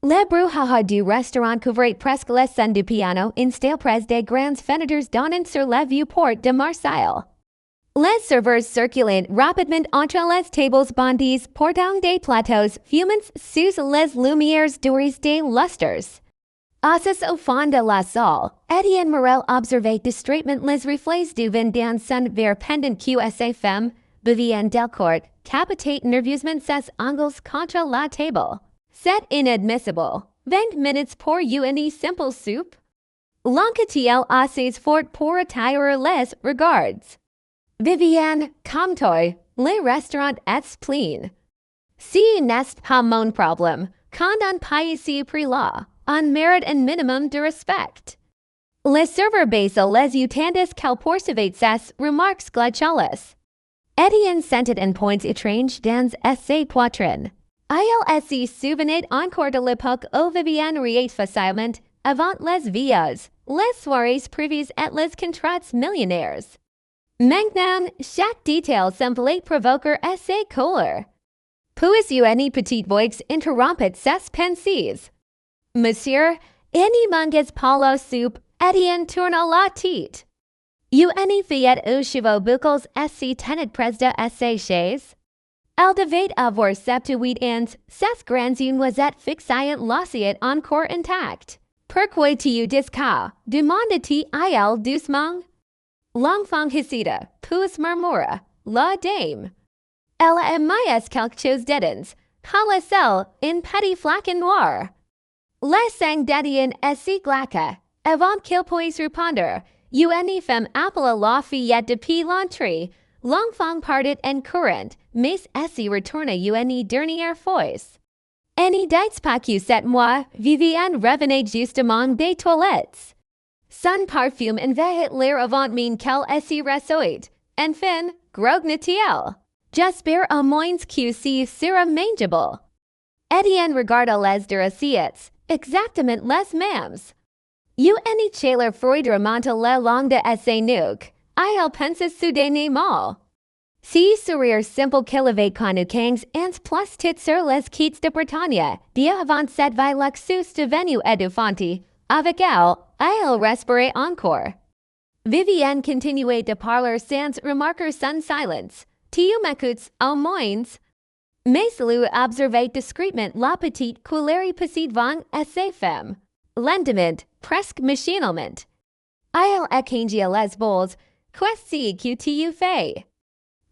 Le brouhaha du restaurant couvrait presque les scènes du piano in style près des grandes fenêtres donnant sur la vieux-port de Marseille. Les serveurs circulent rapidement entre les tables bondies portant des plateaux fumants sous les lumières dorées des lustres. Assis au fond de la salle, Étienne Morel observait distraitement les reflets du vin dans son verre pendant que sa femme, Viviane Delcourt, capotait nerveusement ses ongles contre la table. C'est inadmissible. 20 minutes pour une simple soupe? L'enquêteur assez fort pour attirer les regards. Viviane, comme toi, le restaurant est plein. Si n'est pas mon problème, quand on paye si prix là, on mérite un minimum de respect. Le serveur baissa les utandes qu'elle poursuivait ses remarques glaciales. Étienne sentit un point étrange dans ses poitrines. Il se souvenait encore de l'époque où Viviane riait facilement avant les vias, les soirées privées et les contrats millionnaires. Maintenant, chaque détail semblait provoquer assez colère. Puis une petite voix interrompit ses pensées. Monsieur, any mangez pas la soupe, Étienne tourna la tête. Une fillette aux cheveux boucles se tenait près de ses chaises. Elle devait avoir 78 ans, ses grands yeux noisettes fixaient l'assiette encore intacte. Pourquoi tu dis ça? Demanda-t-il doucement. L'enfant hésita, puis murmura, la dame. Elle aimait quelque chose dedans, qu'elle sel, une petite flaque noire. Le sang d'Étienne si glaça, avant qu'il puisse répondre, une femme appela la fillette depuis l'entrée. L'enfant partit en courant, mais si retourna une dernière fois. Any dites pas que cette mois, Viviane revenait justement des toilettes. Son parfum envahit l'air avant même qu'elle s'y rassoit. Enfin, grogna-t-il. J'espère au moins que ce sera mangeable. Étienne regarda les deux assiettes, exactement les mêmes. Une chaleur froide remonta le long de ses nuques. Il pensa soudainement. Si sourire simple qu'il avait connu 15 ans plus tit sur les quais de Bretagne, bien avant cette vie luxueuse devenue étouffante, avec elle, il respirait encore. Viviane continuait de parler sans remarquer son silence. Tu m'écoutes au moins? Mais lui observait discrètement la petite couleur petite vang à ses femmes. Lentement, presque machinalement. Il échangea les bowls. Qu'est-ce que tu fais?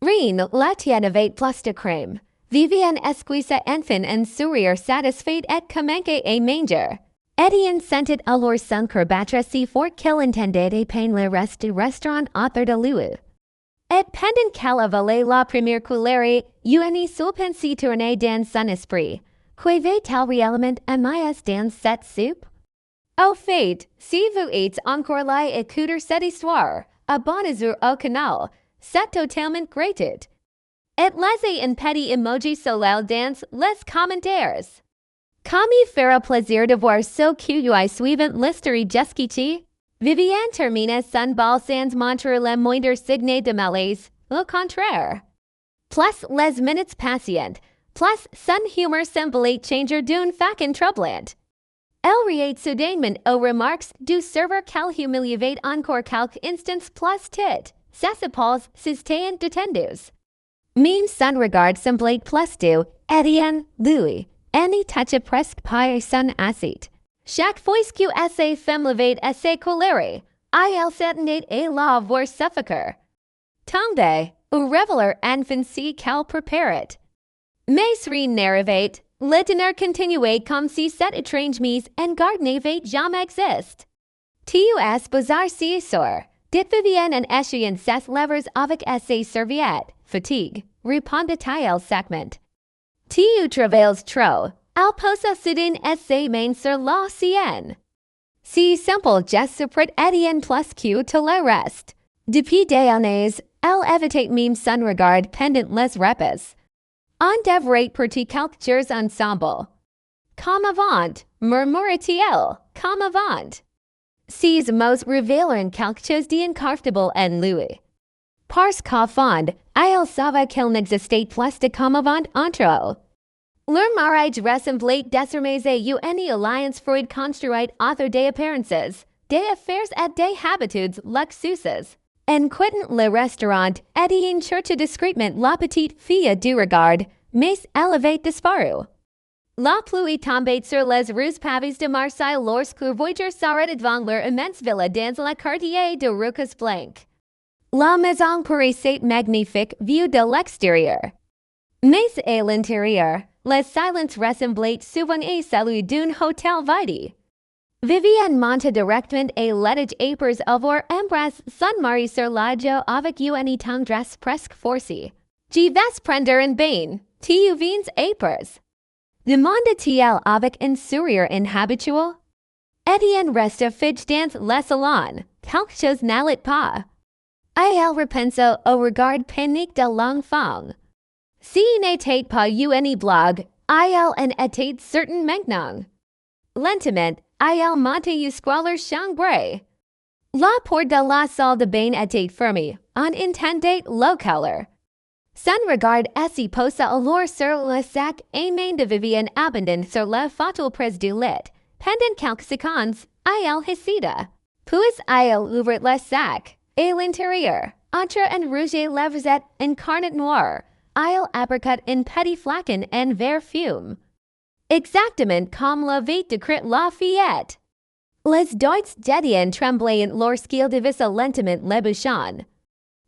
Rien, la tienne avait plus de crème. Viviane esquissa enfin un sourire satisfait et commençait à manger. Étienne sentit alors son cœur battre si fort qu'il entendait à peine le reste du restaurant autour de lui. Et pendant qu'elle avalait la première cuillerée, une seule pensée tournait dans son esprit. Qu'avait-elle réellement aimé dans cette soupe? Au fait, si vous êtes encore là à écouter cette histoire, abonnez-vous au canal. C'est totalement gratuit. Et laissez un petit emoji soleil dans les commentaires. Comme il fera plaisir de voir ce que suivant l'histoire jusqu'ici. Viviane termina son bal sans montrer le moindre signe de malaise, au contraire. Plus les minutes passaient, plus son humeur semblait changer d'une façon troublante. Elle riait soudainement aux remarques du serveur qu'elle humiliait encore quelques instants plus tit. Ses épaules s'étaient détendues. Même son regard semblait plus doux. Étienne, lui, ne toucha presque pas son assiette. Chaque fois que sa femme levait ses colères, il s'attendait à la voir suffoquer. Tombe, ou révéler enfin si qu'elle préparait. Mais rien n'arrivait. Le dîner continuait comme si cette étrange mise en garde n'avait jamais existé. Tu es bizarre ce soir. Dit Viviane en essuyant ses lèvres avec ses serviettes. Fatigue, répondit-il sèchement. Tu travailles trop. Elle posa soudain ses mains sur la sienne. Si simple geste surprit Étienne plus que tout le reste. Depuis des années, elle évitait même son regard pendant les repas. On devrait porter quelques jours ensemble. Comme avant, murmura-t-il, comme avant. Ces mots révélèrent quelque chose d'incomfortable en lui. Parce qu'au fond, il savait qu'il n'existait plus de comme avant entre eux. L'marriage ressemble désormais à une alliance Freud construite author des apparences, des affaires et des habitudes luxueuses. En quittant le restaurant, Etienne cherche discrètement la petite fille du regard, mais elle avait disparu. La pluie tombait sur les rues pavées de Marseille lorsque le voyageur s'arrêta devant leur immense villa dans le quartier de Rucas Blanc. La maison paraissait magnifique vue de l'extérieur. Mais à l'intérieur, les silences ressemblaient souvent à celui d'un hôtel vide. Viviane monta directement à l'étage après avoir embrassé son mari sur la joue avec une tendresse presque forcée. Je vais prendre un bain, tu viens après? Demanda-t-elle avec un sourire inhabituel. Etienne resta figé dans le salon, quelque chose n'allait pas. Elle repensa au regard panique de l'enfant. Si n'était pas une blague, elle en était certain maintenant. Lentement, elle monta jusqu'à leur chambre. La porte de la salle de bain était fermée, on entendait le calor. Son regard s'y posa alors sur le sac à main de Viviane abandonné sur le fauteuil près du lit. Pendant quelques secondes, elle hésita. Puis elle ouvrit le sac. À l'intérieur, entre un rouge à lèvres et un carnet noir, elle aperçut un petit flacon en verre fume. Exactement comme l'avait décrit la fillette. Les doigts d'Etienne tremblaient lorsqu'il dévissa lentement le bouchon.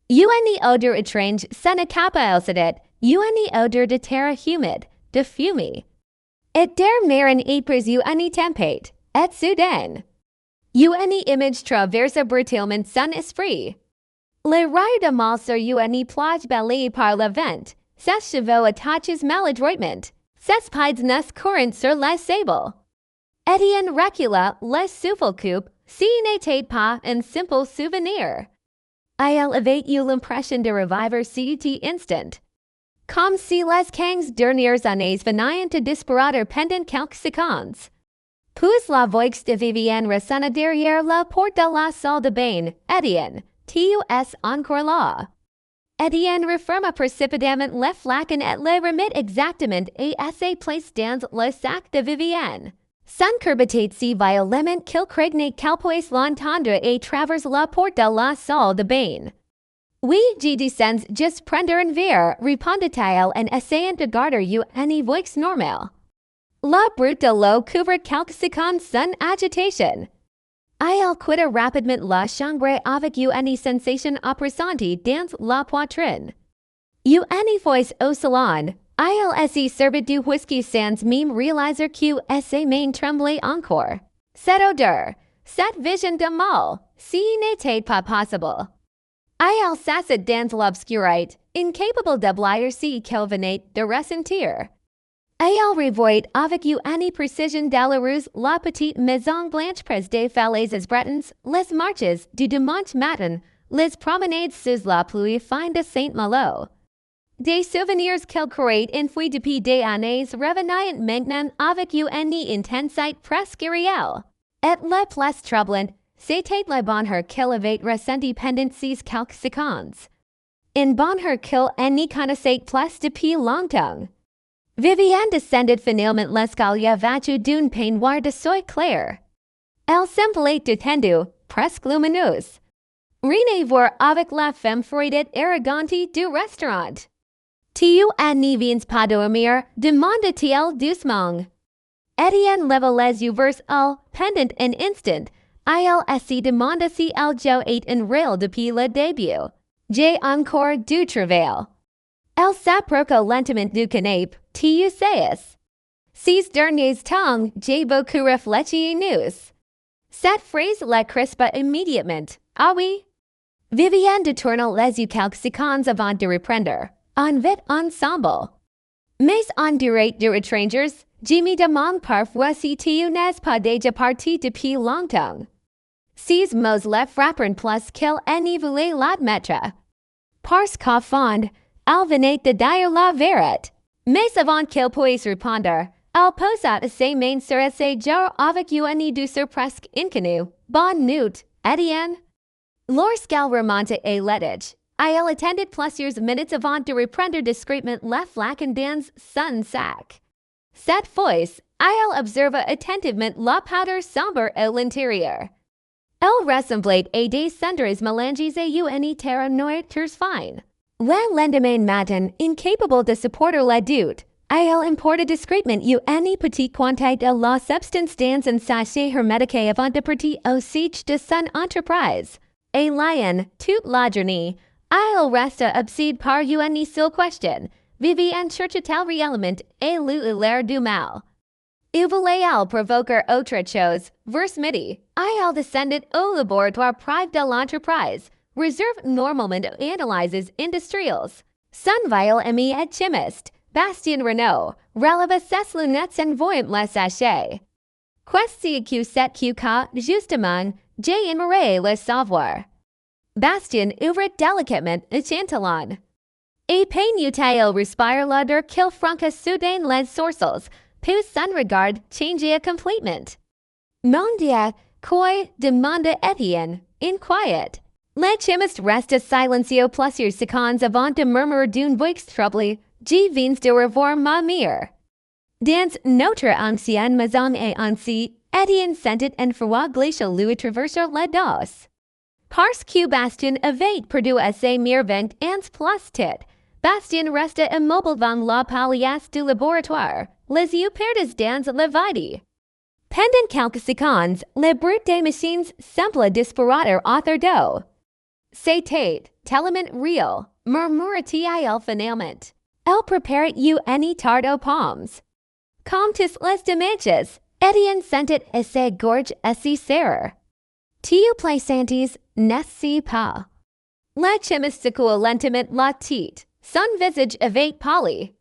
Une odeur étrange s'échappa de une odeur de terre humide, de fumée. Et der marin après une tempête, et soudain. Une image traversa brutalement son esprit. Le rayon de mal sur une plage balayée par le vent, ses cheveux attachés maladroitement, ses pieds nus courant sur les sables. Etienne recula le souffle coupe, si n'était pas un simple souvenir. Elle avait eu l'impression de revivre cet instant. Comme si les 15 dernières années venaient de disparaître pendant quelques secondes. Puis la voix de Viviane résonna derrière la porte de la salle de bain. Etienne, tu es encore là? Etienne referma précipitamment le flacon et le remit exactement à sa place dans le sac de Viviane. Son cœur battait si violemment qu'il craignait qu'elle puisse l'entendre à travers la porte de la salle de bain. Oui, je descends juste prendre un verre, répondit-elle en essayant de garder une voix normale. La brute de l'eau couvrit quelques secondes son agitation. Elle quitta rapidement la chambre avec une sensation oppressante dans la poitrine. Une fois au salon, elle s'est servi du whisky sans même réaliser que ses mains tremblaient encore. Cette odeur, cette vision de mal, si n'était pas possible. Elle s'assit dans l'obscurité, incapable d'oublier ce qu'elle venait de ressentir. Elle revoit avec une précision douloureuse la petite maison blanche près des falaises bretonnes, les marches du dimanche matin, les promenades sous la pluie fine de Saint-Malo. Des souvenirs qu'elle croyait enfouis depuis des années revenaient maintenant avec une intensité presque réelle. Et le plus troublant, c'était le bonheur qu'elle avait ressenti pendant ces quelques secondes. Un bonheur qu'elle n'y connaissait plus depuis longtemps. Viviane descendit finalement l'escalier vêtue d'un peignoir de soie clair. Elle semblait détendue, presque lumineuse. Rien à voir avec la femme froide et arrogante du restaurant. Tu n'y viens pas dormir, demanda-t-elle doucement. Etienne leva les yeux vers elle, pendant un instant. Elle se demanda si elle jouait un rôle depuis le début. J'ai encore du travail. Elle s'approcha lentement du canapé. Tu sais. Ces derniers temps, j'ai beaucoup réfléchi nous. Cette phrase la crispa immédiatement. Ah oui? Viviane détourna les yeux quelques secondes avant de reprendre. En vite ensemble. Mais en direct de étrangers, je me demande parfois si tu n'es pas déjà parti depuis longtemps. Ces mots le frapperont plus qu'il n'y voulait l'admettre. Parce qu'au fond, elle venait de dire la vérité. Mais avant qu'il puisse répondre, elle posa ses mains sur ses joues avec une douceur presque inconnue. Bonne nuit, Etienne. Lorsqu'elle remonta à l'étage, elle attendit plusieurs minutes avant de reprendre discrètement le flacon dans son sac. Cette voice, Elle observe attentivement la powder sombre à l'intérieur. Elle ressemblait à des cendres mélangées à une terre noire fine. Le lendemain matin, incapable de supporter la doute, Elle importa discrètement une petite quantité de la substance dans un sachet hermétique avant de partir au siège de son entreprise. Et lion, toute la journée, Elle resta obsédée par une seule question. Viviane cherche-t-elle réellement et l'air du mal? Il voulait-elle provoquer autre chose? Vers midi, Elle descendit au laboratoire privé de l'entreprise, réservé normalement aux analyses industrielles. Son vieil ami et chimiste, Bastien Renaud, releva ses lunettes en voyant le sachet. Qu'est-ce que c'est que, justement, j'aimerais le savoir. Bastien ouvrit délicatement le chantelon. Et peignait-il respire l'odeur qu'il franqua soudain les sourcils, puis son regard changea complètement. Mon Dieu, quoi? Demanda Étienne, inquiet. Le chimiste resta silencieux plusieurs secondes avant de murmurer d'une voix troublée. Je viens de revoir ma mère. Dans notre ancienne maison et ainsi, Étienne sentit un froid glacial lui traverser le dos. Parce que Bastien avait perdu assez merveilles ans plus tôt, Bastien resta immobile devant la palliasse du laboratoire, les yeux perdus dans le vide. Pendant quelques secondes, le bruit des machines sembla disparaître autour d'eux. C'était tellement réel, murmura-t-il finalement. Elle préparait une tarte aux pommes. Comme tous les dimanches, Étienne sentit sa gorge assez serrée. Tu plaisantes, n'est-ce pas? Le chimiste secoua lentement la tête. Son visage avait pâli.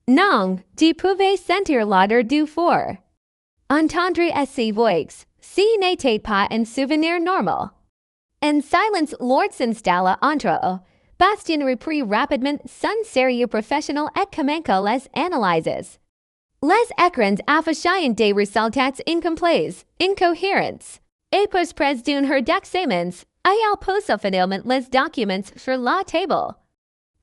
Non, tu pouvais sentir l'odeur du four. Entendre ses voix, ce n'était pas un souvenir normal. En silence, Lord s'installa entre eux. Bastien reprit rapidement son sérieux professionnel et commença les analyses. Les écrans affichaient des résultats incomplets, incohérents. Et puis près d'une heure d'examens, Elle posa finalement les documents sur la table.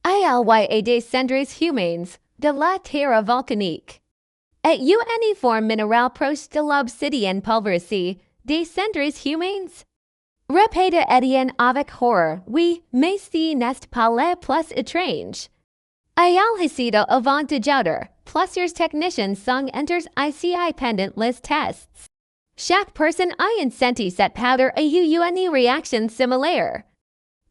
Elle voyait des cendres humaines, de la terre volcanique. Et une forme minérale proche de l'obsidienne pulvérisée, des cendres humaines. Répéta Étienne avec horreur, oui, mais ce n'est pas le plus étrange. Elle hésita avant de jouer. Plusieurs techniciens sont entrés ici pendant les tests. Chaque personne ayant senti cette powder a eu une réaction similaire.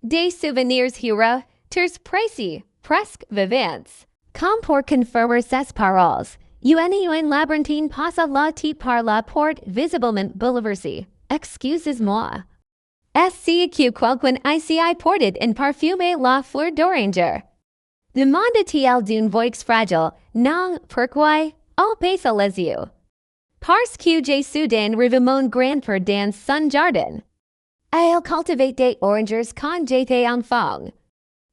Des souvenirs heureux, très précis, presque vivants. Comme pour confirmer ses paroles, une labyrinthine passa la tête par la porte visiblement bouleversée. Excusez-moi. Est-ce que quelqu'un ici portait en parfumé la fleur d'oranger? Demanda-t-il d'une voix fragile. Non, pourquoi? Elle baissa les yeux. Parce que j'ai soudain revu mon grand-père dans son jardin. Elle cultivait des orangers quand j'étais enfant.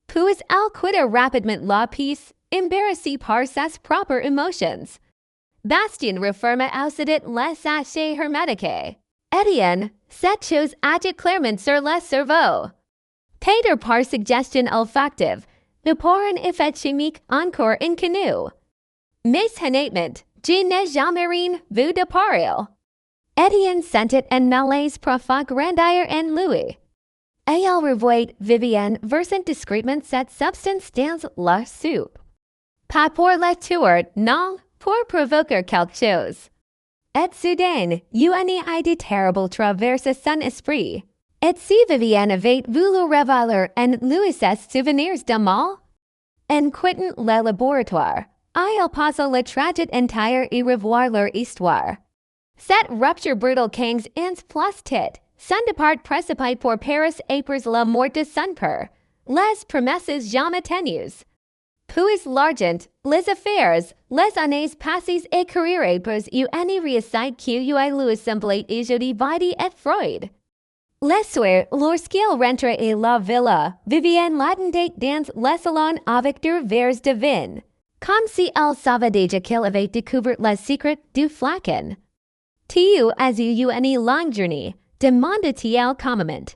Puis elle quitta rapidement la pièce, embarrassée par ses propres émotions. Bastien referma aussitôt le sachet hermétique. Étienne, cette chose agit clairement sur le cerveau. Peut-être par suggestion olfactive, mais pour un effet chimique encore inconnu. Mais honnêtement, je n'ai jamais rien vu de pareil. Étienne sentit un malaise profond grandir en lui. Et il revoit Viviane versant discrètement cette substance dans la soupe. Pas pour la tuer, non, pour provoquer quelque chose. Et soudain, une idée terrible traversa son esprit. Et si Viviane avait voulu révéler en lui ses souvenirs de mal? En quittant le laboratoire, elle passa le trajet entier et revoir leur histoire. Cette rupture brutale 15 ans plus tôt, son départ précipité pour Paris après la mort de son père, les promesses jamais tenues. Puis l'argent, les affaires, les années passées et carrière pour une réussite qui lui semblait aujourd'hui vide et froide. Le soir, lorsqu'il rentrait à la villa, Viviane l'attendait dans le salon avec deux verres de vin, comme si elle savait déjà qu'il avait découvert le secret du flacon. Tu as eu une longue journée, demanda-t-il calmement.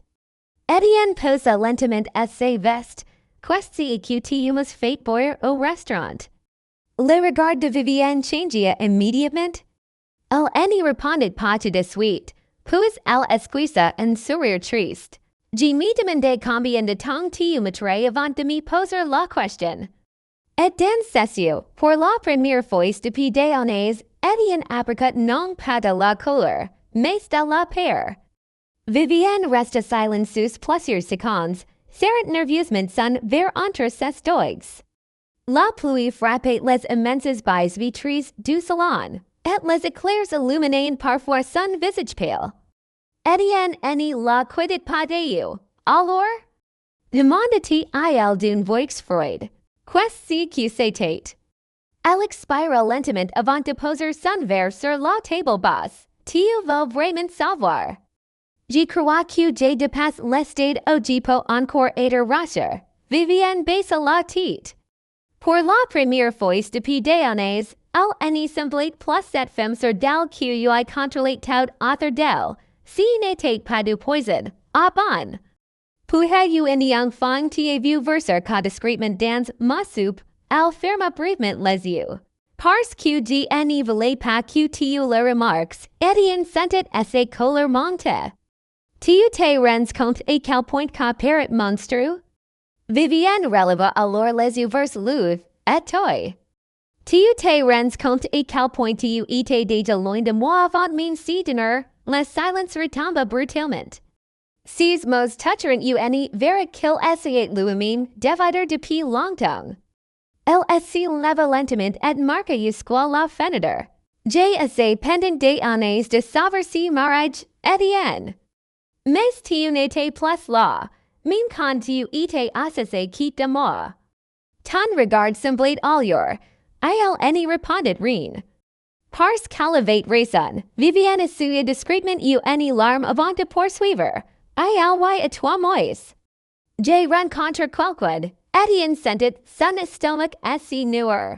Étienne posa lentement à ses vestes. Qu'est-ce que tu m'as fait boire au restaurant? Le regard de Vivienne changia immédiatement. Elle n'y répondit pas tout de suite, puis elle esquissa un sourire triste. Je me demandais combien de temps tu mettrais avant de me poser la question. Et dans cessio, pour la première fois depuis des années, Etienne apricot non pas de la couleur, mais de la peur. Vivienne resta silencieuse plusieurs secondes, serrant nerveusement son verre entre ses doigts. La pluie frappait les immenses baies vitres du salon, et les éclairs illuminaient parfois son visage pâle. Etienne n'y la quittait pas d'ailleurs, alors? Demanda-t-il à elle d'une voix froide. Qu'est-ce que c'était? Elle expira lentement avant de poser son verre sur la table basse. Tu veux vraiment savoir? Je crois que j'ai dépassé l'estade où je peux encore être rassurée. Vivienne baissa la tête. Pour la première fois depuis des années, elle n'y semblait plus cette femme sur d'elle qui a contrôlé tout autour d'elle. Si n'était pas du poison, ah bon? Puis-je un enfant t'ai vu verser que discrètement dans ma soupe, elle ferma brièvement les yeux. Parce que je n'y voulais pas que tu le remarques, Etienne sentait assez colère monter. Tu te rends compte à quel point que paraît monstrueux? Vivienne releva alors les yeux vers lui, et toi? Tu te rends compte à quel point tu étais déjà loin de moi avant min si dîner? Le silence retomba brutalement. Ces mots touchant n'y verra qu'il essayait lui-même d'évader depuis longtemps. Elle s'y leva lentement et marqua jusqu'à la fenêtre. J'ai essayé pendant des années de savoir si mariage, Etienne. Mais tu n'étais plus là, même quand tu étais assez quitte de moi. Ton regard semblait ailleurs, et elle n'y répondit rien. Parce qu'elle avait raison, Vivienne essuyait discrètement une larme avant de poursuivre. Et toi moi. J'ai rencontré quelqu'un. Etienne sentit son estomac assez noir.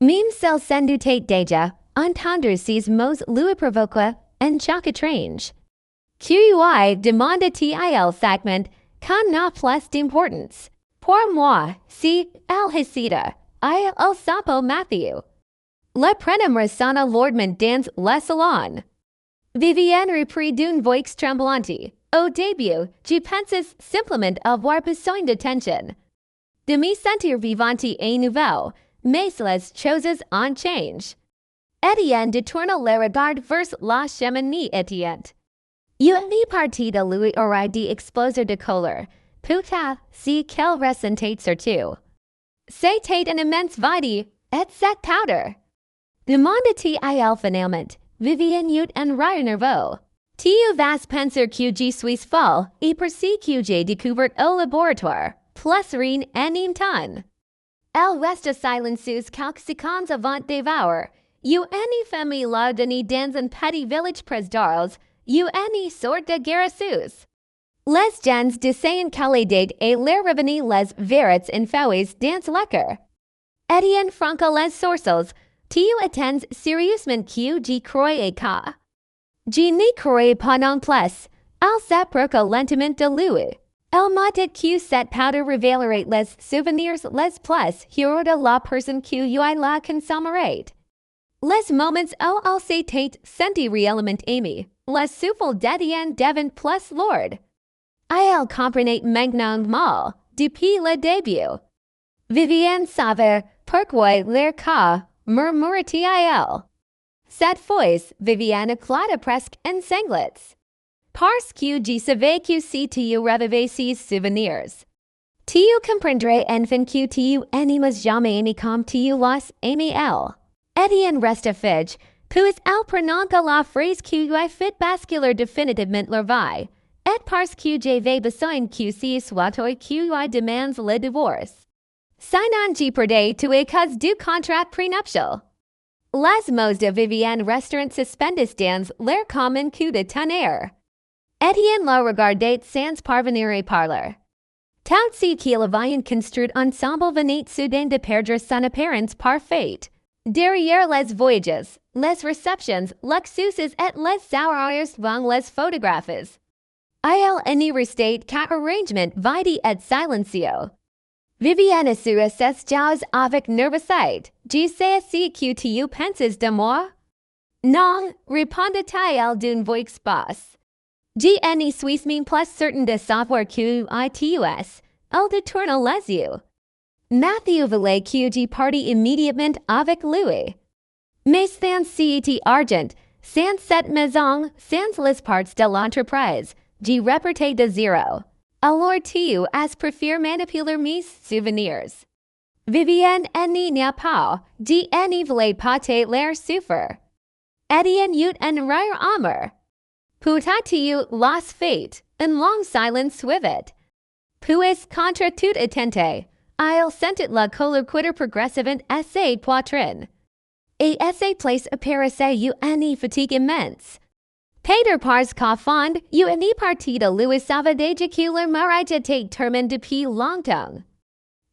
Même s'il s'en doutait déjà, entendre ces mots lui provoqua un choc étrange. Qui demanda-t-il à elle sacement, qu'on n'a plus d'importance. Pour moi, si elle hésita, il s'appelle Matthew. Le prénom ressonna lourdement dans le salon. Vivienne reprit d'une voix tremblante. Au début, je pensais simplement avoir besoin d'attention. De me sentir vivante et nouvelle, mais les choses ont changé. Etienne détourna le regard vers la cheminée éteinte. Une partie de lui aurait dû exploser de colère, peut-être si qu'elle ressentait surtout. C'était un immense vide, et cette powder. Demanda-t-il à elle finalement, Vivienne eut un rire nerveux. Tu vas penser que je suis folle, et pour ce que j'ai découvert au laboratoire, plus rien en temps. Elle resta silencieuse quelques secondes avant de voir. Une famille la donnée dans un petit village près d'Arles, une sorte de guérisseuse. Les gens disaient qu'elle aidait et leur revenait les verrettes infouées dans l'écart. Etienne franca les sourcils. Tu attends sérieusement que je croyais que. Je n'y croyais pas non plus. Elle s'approcha lentement de lui. Elle m'a dit que cette powder révélerait les souvenirs les plus heureux de la personne qui la consommerait. Les moments où elle s'était sentie réellement aimée, les souffles d'Etienne devinrent plus lourds. Elle comprenait maintenant mal, depuis le début. Vivienne savait pourquoi leur cas, murmura-t-il à elle. Cette fois, Vivienne éclata presque en sanglots. Parce que je savais que si tu revivais ces souvenirs, tu comprendrais enfin que tu n'aimes jamais aimé comme tu l'as aimé elle. Etienne resta fige, puis elle prononça la phrase qui lui fit basculer définitivement leur vie, et parce que j'avais besoin que ce soit toi qui lui demandes le divorce. Sinon je perdais tout à cause du contrat prénuptial. Les mots de Vivienne restent suspendus dans l'air comme un coup de tonnerre. Etienne la regardait sans parvenir à parler. Tout ce qu'il avait construit ensemble venait soudain de perdre son apparence parfaite. Derrière les voyages, les réceptions, luxueuses et les sourires vont les photographes. Il n'y restait qu'un arrangement vide et silencieux. Vivienne sua ses jaus avec nervosite, je sais si que tu penses de moi? Non, répondit-elle d'une voix basse. Je ne suis plus certain de savoir que itus, elle détourna les yeux. Matthew voulait que je parti immédiatement avec lui. Mais sans cet argent, sans cette maison, sans les parts de l'entreprise, je repartais de zéro. Alors tu as préféré manipuler mes souvenirs. Vivienne n'a pas, je ne voulais pas te l'air souffrir. Etienne eut un rire amer. Peut-tu las faits, une longue silence suivit. Puis contre toute attente, il sentit la colère quitter progressivement à ses poitrines. Et à ses places apparaissait une fatigue immense. Peter pars confond, une partie de lui savait déjà que le mariage était terminé depuis longtemps.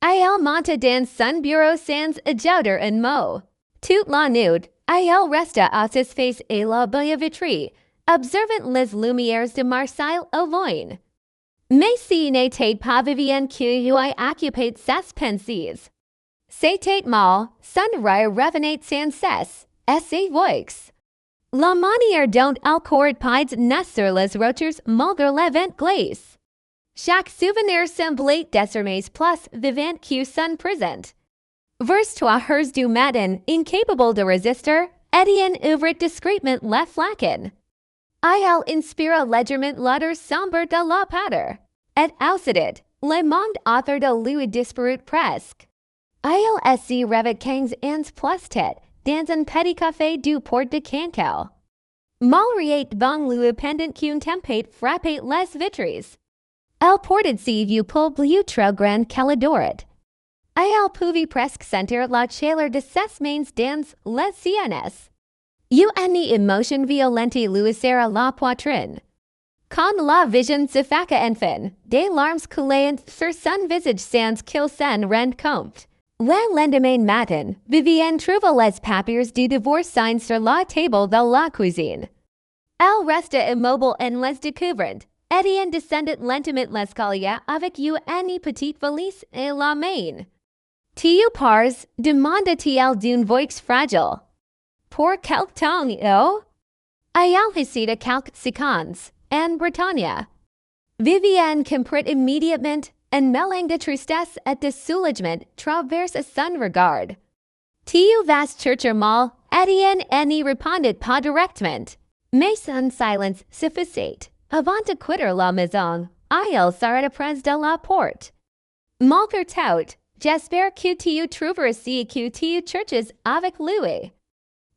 Il monta dans son bureau sans ajouter un mot. Toute la nuit, il resta à ses face et la baie vitrée, observant les lumières de Marseille au loin. Mais ce n'était pas Vivienne qui lui occupait ses pensées. C'était mal, son rire revenait sans cesse, et ses voix. La manière dont elle courait pied sur les rochers malgré le vent glace. Chaque souvenir semblait désormais plus vivant que son présent. Vers 3 heures du matin, incapable de résister, Etienne ouvrit discrètement le flacon. Il inspira légèrement l'odeur sombre de la poudre. Et aussitôt, le monde autour de lui disparut presque. Il se réveilla 15 ans plus tard, dans un petit café du port de Cancale. Malgré devant lui pendant qu'une tempête frappait les vitres. Elle portait ses yeux plus trop grands qu'elle adorait. Il pouvait presque sentir la chaleur de ses mains dans les siennes. Une émotion violente lui serra la poitrine. Quand la vision suffoqua enfin, des larmes coulaient sur son visage sans qu'il s'en rende compte. Le lendemain matin, Vivienne trouva les papiers du divorce signés sur la table de la cuisine. Elle resta immobile en les découvrant. Etienne descendit lentement l'escalier avec une petite valise et la main. Tu pars, demanda-t-il d'une voix fragile. Pour quelque temps, oh? Il hésita quelques secondes, en Bretagne. Vivienne comprit immédiatement, un mélange de tristesse et de soulagement traversa son regard. Tu vas chercher mal, Etienne ne répondit pas directement. Mais son silence suffisait. Avant de quitter la maison, il s'arrêta près de la porte. Malgré tout, j'espère que tu trouveras ce que tu cherches avec lui.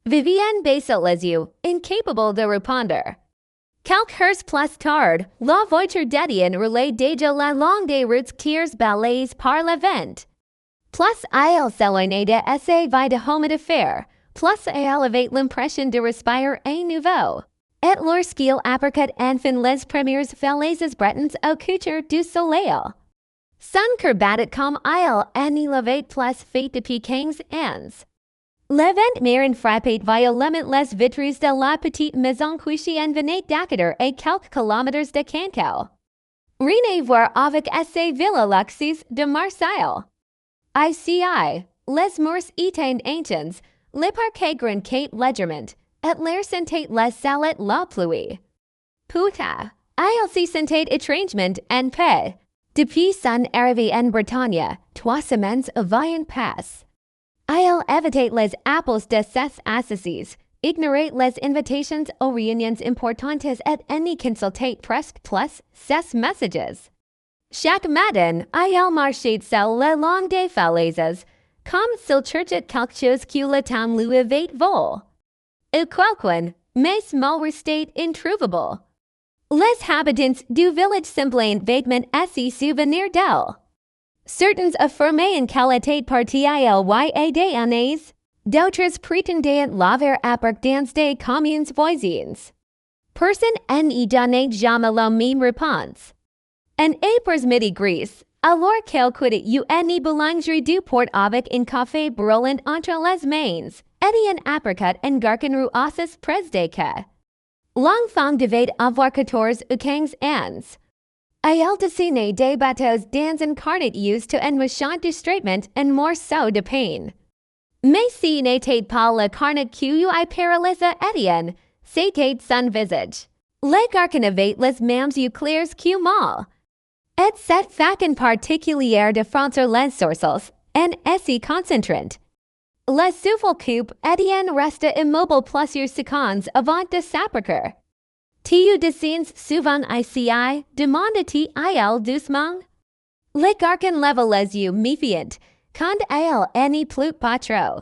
Vivienne baissa les yeux, incapable de répondre. Quelques heures plus tard, la voiture d'Etienne roulait déjà la longue des routes tiers balayées par le vent. Plus il s'éloignait de ses vies de homme d'affaires, plus il avait l'impression de respirer à nouveau. Et lorsqu'il aperçut enfin les premières falaises bretonnes au coucher du soleil. Son cœur battait comme il n'y l'avait plus fait depuis 15 ans. Le vent marin frappait violemment les vitres de la petite maison qui en venait d'accueillir à quelques kilomètres de Cancale. Rien à voir avec ces villas luxueuses de Marseille. Ici, les murs étaient anciens, les parquets grinquaient légèrement, et l'air sentait les salets la pluie. Putain, il se sentait étrangement en paix. Depuis son arrivée en Bretagne, 3 semaines avaient passé. Il évitait les appels de ses associés, ignorait les invitations aux réunions importantes et ne consultait presque plus ses messages. Chaque matin, il marchait seul le long des falaises, comme s'il cherchait quelque chose que le temps lui avait volé. Et quelqu'un, mais mal restait introuvable. Les habitants du village semblaient vaguement se souvenir d'elle. Certains affirmaient qu'elle était partie à des années, d'autres prétendaient l'avoir appris dans des communes voisines. Personne n'y donnait jamais la même réponse. En après-midi gris, alors qu'elle quittait une boulangerie du port avec un café brûlant entre les mains, Etienne aperçut un garçon rue Ossis près de que. L'enfant devait avoir 14 ou 15 ans. Elle dessine des bateaux dans incarnate used to enrichir du traitement and more so de peine. Mais si n'était pas le carnet qui paralysa Etienne, c'était son visage. Les garçons avaient les mêmes yeux clairs que mal. Et cette façon particulière de froncer les sourcils, en si concentrante. Le souffle coupe, Etienne resta immobile plusieurs secondes avant de s'approcher. Tu dessines souvent ici, demanda-t-il Elle doucement. Le garçon leva les yeux méfiants, quand Elle n'y plut pas trop.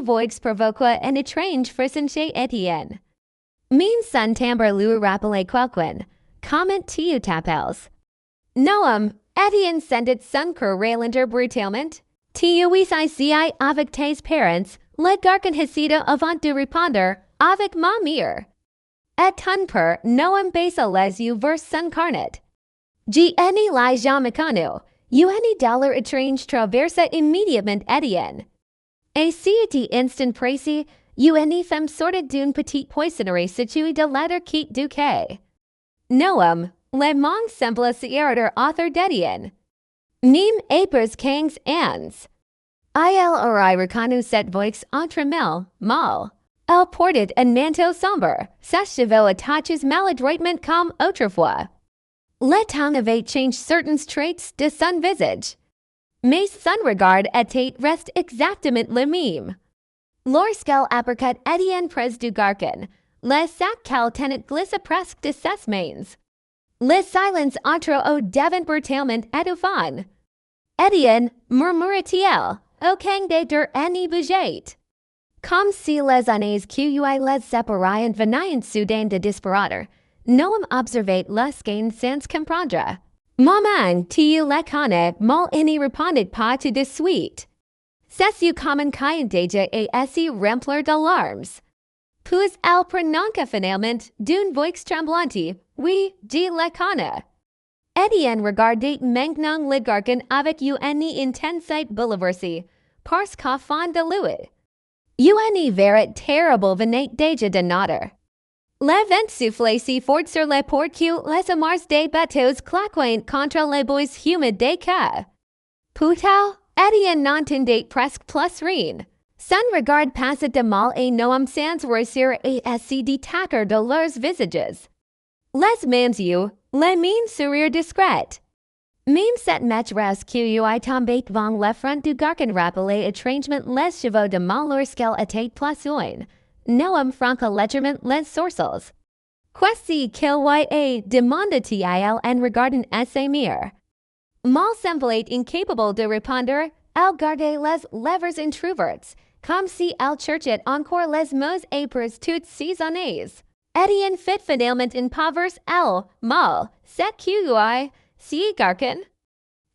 Voix provoqua un étrange frisson chez Etienne. Même son timbre lui rappelait quelqu'un. Comment tu t'appelles? Noam, Etienne sentit son cœur ralentir brutalement. Tu es ici avec tes parents, le garçon hésita avant de répondre, avec ma mère. Et ton père, Noam baissa les yeux vers son carnet. J'en ai jamais connu, une douleur étrange traversa immédiatement Etienne. Et c'était instant précis, une femme sortait d'une petite poissonnerie située de l'autre côté du quai. Noam, le monde semble s'arrêter author d'Etienne. Même épers kings ans. Elle aurait reconnu cette voix entre mille, mal. Elle portait un manteau sombre, ses cheveux attachés maladroitement comme autrefois. Le temps avait changé certains traits de son visage. Mais son regard était resté exactement le même. Lorsqu'elle aperçut Etienne près du garçon, le sac qu'elle tenait glissa presque de ses mains. Le silence entre eux devint brutalement étouffant. Etienne, murmura-t-il, aucun des deux n'y bougeait. Comme si les années qui les séparaient venaient soudain de disparaître, Noam observait le scain sans comprendre. Maman, tu le connais, mal n'y répondait pas tout de suite. C'est comme un caïn déjà et si remplir de larmes. Puis elle prononça finalement, d'une voix tremblante, oui, je le connais. Etienne regardait maintenant le garçon avec une intensité bouleversée, parce qu'au fond de lui, une vérité terrible venait déjà de naître. Le vent soufflait si fort sur les portes que les amarres des bateaux claquaient contre les bois humides des quais. Pourtant, Etienne n'entendait presque plus rien. Son regard passait de mal et Noam sans réussir à s'y détacher de leurs visages. Les mêmes yeux, les mêmes sourires discrets. Même cette maîtresse qui tombait devant le front du garçon rappelait étrangement les cheveux de mal lorsqu'elle était plus jeune. Noam franqua légèrement les sourcils. Qu'est-ce qu'il voyait, demanda-t-il en regardant à sa mère. Mal semblait incapable de répondre, elle gardait les lèvres entr'ouvertes, comme si elle cherchait encore les mots épers toutes ces années. Etienne fit finalement une pauvre elle, mal, c'est qui si garçon.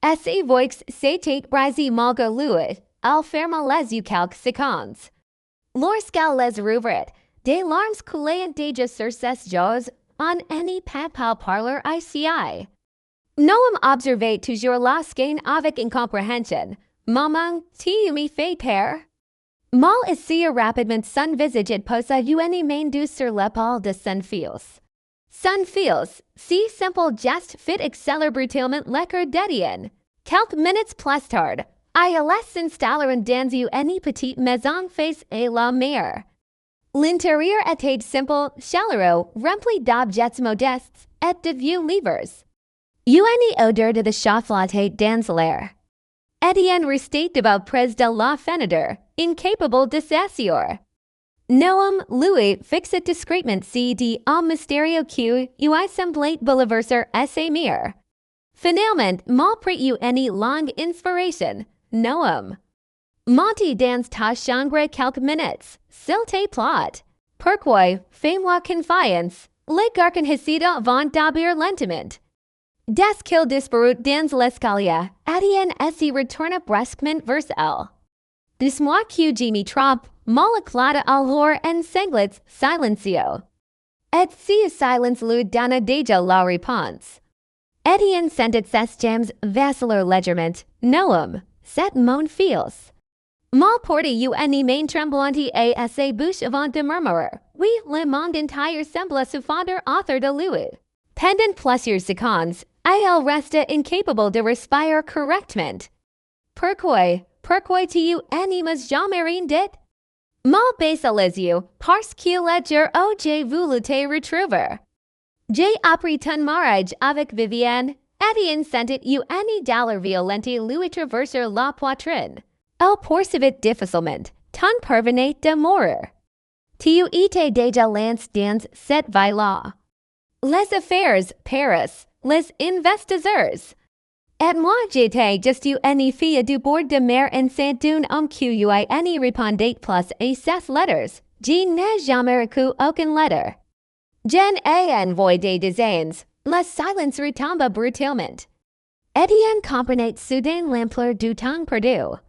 À ses voix s'était brisée malgré lui, elle ferma les yeux quelques secondes. Lorsqu'elle les rouvrit, des larmes coulaient déjà sur ses joues, en any pas parler ici. Noam observait toujours la skein avec incompréhension. Maman, tu me fais peur? Mal essaya rapidement son visage et posa une main douce sur l'épaule de son fils. Son fils, si simple geste fit accélérer brutalement le cœur d'Etienne. Quelques minutes plus tard, ils s'installèrent dans une petite maison face à la mer. L'intérieur était simple, chaleureux, rempli d'objets modestes et de vieux livres. Une odeur de chaud flottait dans l'air. Etienne restait debout près de la fenêtre, incapable de s'asseoir. Noam, lui, fixa discrètement si dit un mystérieux qui lui semblait bouleverser à sa mère. Finalement, mal prit une longue inspiration. Noam. Monty dans ta chambre quelques minutes, s'il te plaît. Pourquoi, fais-moi confiance. Le garçon hésita avant d'obéir lentement. Dès qu'il disparut dans l'escalier, Etienne s'y retourna brusquement vers elle. Dis-moi que je me trompe, mal éclata alors en sanglants silencio. Et si silence lui donna déjà la réponse. Etienne sentit ses jambes vaciller légèrement. Noam, c'est mon fils. Mal portait une main tremblante à sa bouche avant de murmurer. Oui, le monde entier semble se fondre autour de lui. Pendant plusieurs secondes, elle resta incapable de respirer correctement. Pourquoi tu n'as jamais rien dit? Mal baissa les yeux, parce qu'il a jour où j'ai voulu te retrouver. J'ai appris ton mariage avec Vivienne. Étienne sentit une douleur violente lui traverser la poitrine. Elle poursuivit difficilement, ton parvenait de mourir. Tu étais déjà lancé dans cette vie-là. Les affaires, Paris, les investisseurs. Et moi j'étais juste une fille du bord de mer enceinte d'un homme qui ne répondait plus à ses lettres. Je n'ai jamais reçu aucune lettre. Je n'ai envoyé des dizaines. Le silence retomba brutalement. Étienne comprenait soudain l'ampleur du temps perdu.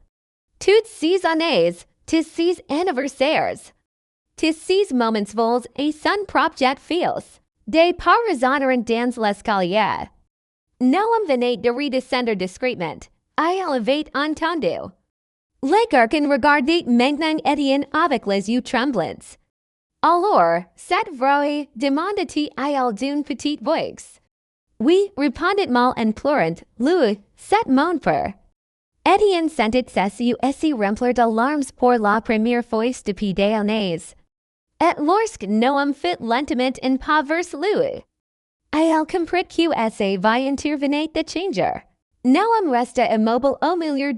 Toutes ces années, tous ces anniversaires, tous ces moments vols et son propre fils, des pas résonnèrent dans l'escalier. Noam venait de redescendre discrètement. Elle avait entendu. Les garçons regardaient maintenant Étienne avec les yeux tremblants. Alors, cette vrai, demanda-t-il à elle d'une petite voix. Oui, répondit mal en pleurant, lui, c'est mon père. Étienne sentit ses yeux se remplir de larmes pour la première fois depuis des années. Et lorsque Noam fit lentement un pas vers lui, elle comprit que va intervenir de changer. Noam resta immobile au milieu